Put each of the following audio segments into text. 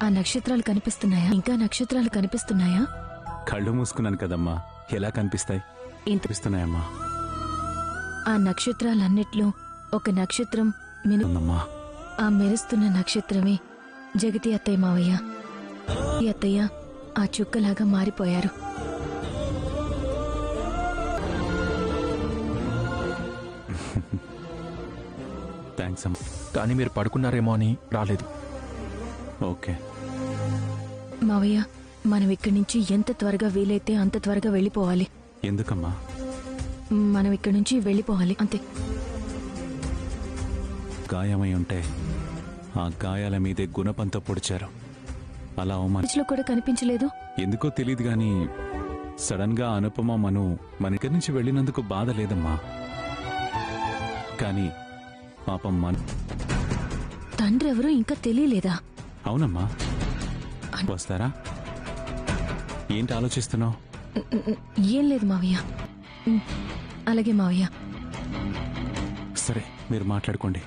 ఆ నక్షత్రాలు కనిపిస్తున్నాయా? ఇంకా నక్షత్రాలు కనిపిస్తున్నాయా? కళ్ళు మూసుకున్నాను కదమ్మా, ఎలా కనిపిస్తాయి? కనిపిస్తున్నాయమ్మా. ఆ నక్షత్రాలన్నిట్లో ఒక నక్షత్రం ఉందమ్మా. ఆ మెరుస్తున్న నక్షత్రమే జగతి అత్తయ్య మావయ్య. ఈ అత్తయ్య ఆ చుక్కలాగా మారిపోయారు. థ్యాంక్స్ అమ్మా. కానీ మీరు పడుకున్నారేమో అని రాలేదు. ఓకే మావయ్య, మనం ఇక్కడి నుంచి ఎంత త్వరగా వీలైతే అంత త్వరగా వెళ్ళిపోవాలి. ఎందుకమ్మా? మనం ఇక్కడి నుంచి వెళ్ళిపోవాలి అంతే. గాయమై ఉంటే ఆ గాయాల మీదే గుణపంతో పొడిచారు. అలా లో కూడా కనిపించలేదు. ఎందుకో తెలియదు గాని సడన్ గా అనుపమ మన ఇక్కడి నుంచి వెళ్ళినందుకు బాధ లేదమ్మా. కానీ పాపం తండ్రి ఎవరో ఇంకా తెలియలేదా? అవునమ్మా. వస్తారా? ఏంటి ఆలోచిస్తున్నావు? ఏం లేదు మావయ్య. అలాగే మావయ్య. సరే, మీరు మాట్లాడుకోండి.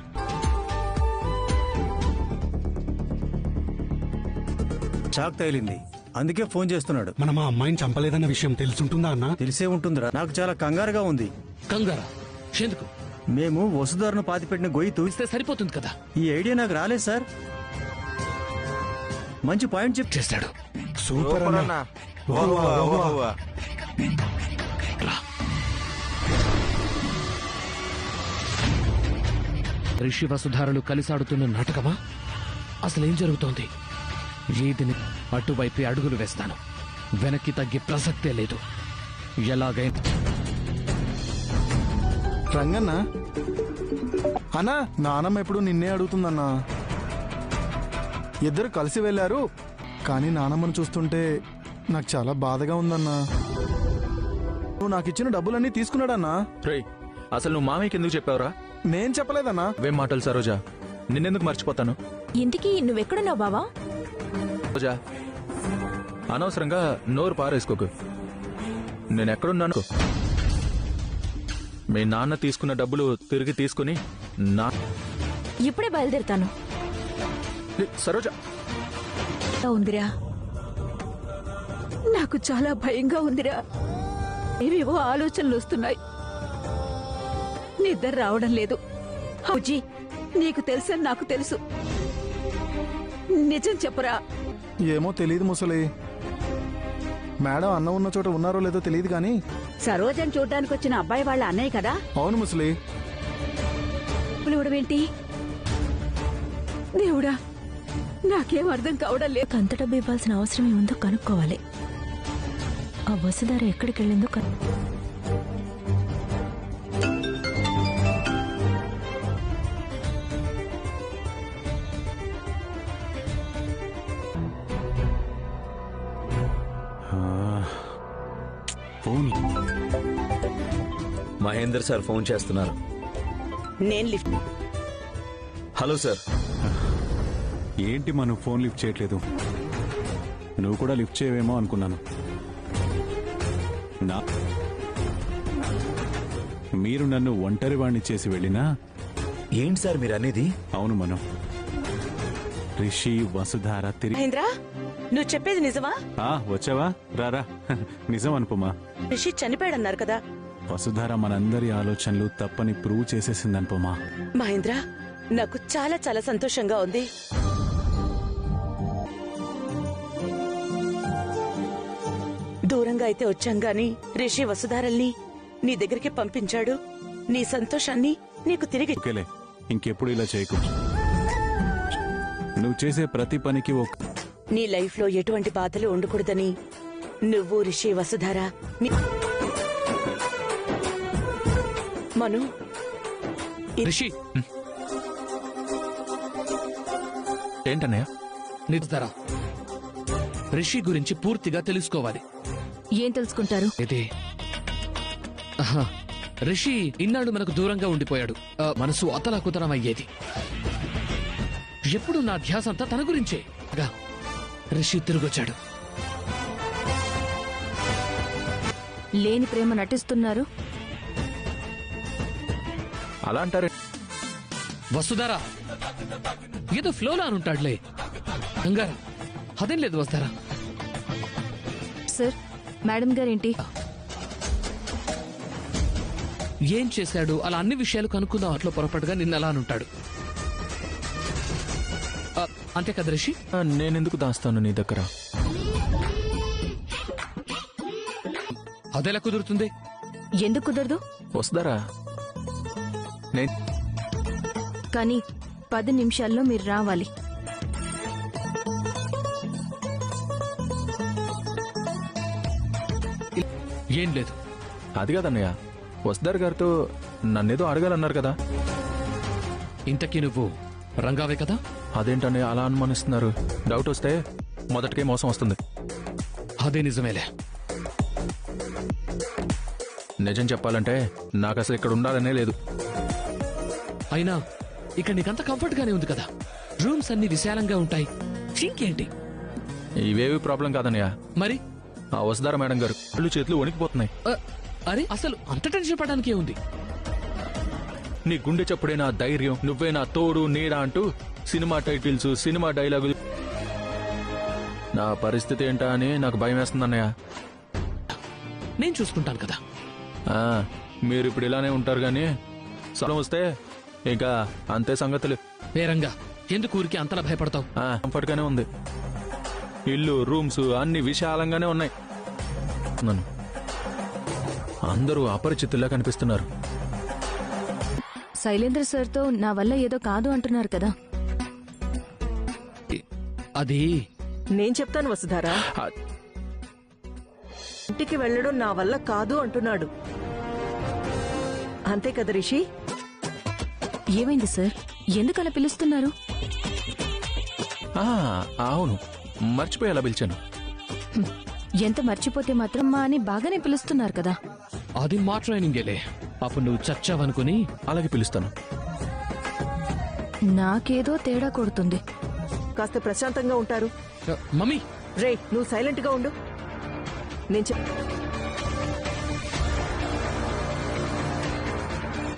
షాక్ తగిలింది, అందుకే ఫోన్ చేస్తున్నాడు. మనం ఆ అమ్మాయిని చంపలేదన్న విషయం తెలుసుంటుందా అన్నా? తెలిసే ఉంటుందిరా. నాకు చాలా కంగారుగా ఉంది. కంగారా? ఎందుకు? మేము వసుధారను పాతిపెట్టిన గొయ్యి తూస్తే సరిపోతుంది కదా. ఈ ఐడియా నాకు రాలేదు సార్. మంచి పాయింట్ చేశాడు. సూపర్ అన్నా. రిషి వసుధారలు కలిసాడుతున్న నాటకమా? అసలేం జరుగుతోంది? వీటిని అటువైపే అడుగులు వేస్తాను. వెనక్కి తగ్గే ప్రసక్తే లేదు. ఎలాగైనా రంగన్నా అన్నా, నానమ్మ ఎప్పుడు నిన్నే అడుగుతుందన్నా. ఇద్దరు కలిసి వెళ్ళారు, కానీ నానమ్మను చూస్తుంటే నాకు చాలా బాధగా ఉందన్నా. నువ్వు నాకు ఇచ్చిన డబ్బులన్నీ తీసుకున్నాడన్నా. అసలు నువ్వు మామయ్యకి ఎందుకు చెప్పావురా? నేను చెప్పలేదన్నా. వేం మాటలు సరోజా, నిన్నెందుకు మర్చిపోతాను? ఇంటికి నువ్వెక్కడున్నావు బావా? రోజా, అనవసరంగా నోరు పారేసుకోకు. నేనెక్కడున్నాను? మీ నాన్న తీసుకున్న డబ్బులు తిరిగి తీసుకుని ఇప్పుడే బయలుదేరుతాను. సరోజా ఉందిరా, నాకు చాలా భయంగా ఉందిరా. ఏవేవో ఆలోచనలు వస్తున్నాయి. నిద్ర రావడం లేదు. హౌజీ, నీకు తెలుసని నాకు తెలుసు. నిజం చెప్పరా? ఏమో తెలియదు ముసలి. మేడం అన్న ఉన్న చోట ఉన్నారో లేదో తెలియదు గాని సరోజని చూడ్డానికి వచ్చిన అబ్బాయి వాళ్ళ అన్నయ్య కదా? అవును ముసలి. ఏంటి దేవుడా, నాకేం అర్థం కావడం లేదు. అంత డబ్బు ఇవ్వాల్సిన అవసరం ఏముందో కనుక్కోవాలి. ఆ వసుధార ఎక్కడికి వెళ్ళిందో మహేందర్ సార్ ఫోన్ చేస్తున్నారు. నేను లిఫ్ట్. Hello sir. ఏంటి మనం ఫోన్ లిఫ్ట్ చేయట్లేదు? నువ్వు కూడా లిఫ్ట్ చేయవేమో అనుకున్నాను. మీరు నన్ను ఒంటరి వాణ్ణి చేసి వెళ్ళినా. ఏంటి సార్ మీరు అనేది? అవును మనం రిషి వసుధార తిరిగి. మహేంద్ర, నువ్వు చెప్పేది నిజమా? వచ్చావా? రారా. నిజం అనుపమా. రిషి చనిపోయాడన్నారు కదా. వసుధార మనందరి ఆలోచనలు తప్పని ప్రూవ్ చేసేసింది అనుపమా. మహేంద్ర, నాకు చాలా చాలా సంతోషంగా ఉంది. దూరంగా అయితే వచ్చాం గాని రిషి వసుధారల్ని నీ దగ్గరికి పంపించాడు. నీ సంతోషాన్ని నీకు తిరిగి. ఓకేలే, ఇంకెప్పుడు ఇలా చేయకు. నువ్వు చేసే ప్రతి పనికి నీ లైఫ్ లో ఎటువంటి బాధలు ఉండకూడదని నువ్వు రిషి వసుధార మను రిషి. ఏంటన్నయ్య? నిర్ధార రిషి గురించి పూర్తిగా తెలుసుకోవాలి. ఏం తెలుసుకుంటారు? ఇది రిషి ఇన్నాడు మనకు దూరంగా ఉండిపోయాడు. మనసు అతలాకుతలం అయ్యేది. ఎప్పుడు నా ధ్యాస అంతా తన గురించే. రిషి తిరిగొచ్చాడు. లేని ప్రేమ నటిస్తున్నారు. అలా అంటారే? వసుధారా ఏదో ఫ్లోలా అనుంటాడులే. కంగారు అదేం లేదు వస్తారా. సార్ మేడం గారేంటి? ఏం చేశాడు అలా అన్ని విషయాలు కనుక్కుందాం. అట్లా పొరపాటుగా నిన్న అలా అనుంటాడు. అంతే కదా రిషి? నేనెందుకు దాస్తాను నీ దగ్గర? అదెలా కుదురుతుంది? ఎందుకు కుదరదు? వస్తారా? నేను కానీ 10 నిమిషాల్లో మీరు రావాలి. ఏం లేదు. అది కాదన్నయ్య, వస్తార్ గారితో నన్నేదో అడగాలన్నారు కదా. ఇంతకీ నువ్వు రంగావే కదా? అదేంటన్నయ్య అలా అనుమానిస్తున్నారు? డౌట్ వస్తే మొదటికే మోసం వస్తుంది. అదే నిజమేలే. నిజం చెప్పాలంటే నాకు అసలు ఇక్కడ ఉండాలనే లేదు. అయినా ఇక్కడ నీకంత కంఫర్ట్ గానే ఉంది కదా. రూమ్స్ అన్ని విశాలంగా ఉంటాయి. ఇంకేంటి? ఇవేవి ప్రాబ్లం కాదన్నయ్య. మరి ఆ వసుధార మేడం గారు కళ్ళు చేతులు వణికిపోతున్నాయి. అరే అసలు అంత టెన్షన్ పడడానికి ఉంది? నీ గుండె చప్పుడే నా ధైర్యం, నువ్వే నా తోడు నీడ అంటూ సినిమా టైటిల్స్, సినిమా డైలాగులు. నా పరిస్థితి ఏంటా అని నాకు భయం వేస్తుందన్నయ్య. నేను చూసుకుంటాను కదా. మీరు ఇప్పుడు ఇలానే ఉంటారు గాని సలం వస్తే ఇంకా అంతే సంగతులు. వేరంగా ఎందుకు ఊరికి అంతలా భయపడతావు? కంఫర్ట్ గానే ఉంది. ఇల్లు, రూమ్స్ అన్ని విశాలంగానే ఉన్నాయి. నన్ను అందరూ అపరిచితుల్లా కనిపిస్తున్నారు. శైలేంద్ర సార్తో నా వల్ల ఏదో కాదు అంటున్నారు కదా. అది నేను చెప్తాను వసుధారా. ఇంటికి వెళ్ళడం నా వల్ల కాదు అంటున్నాడు. అంతే కదా రిషి? ఏమైంది సార్? ఎందుకు అలా పిలుస్తున్నారు? అవును, మర్చిపోయేలా పిలిచాను. ఎంత మర్చిపోతే మాత్రం మా అని బాగానే పిలుస్తున్నారు కదా. అది మా ట్రైనింగేలే. అప్పుడు నువ్వు చచ్చావనుకుని అలాగే పిలుస్తాను. నాకేదో తేడా కొడుతుంది. కాస్త ప్రశాంతంగా ఉంటారు. మమ్మీ రే, నువ్వు సైలెంట్ గా ఉండు. నేను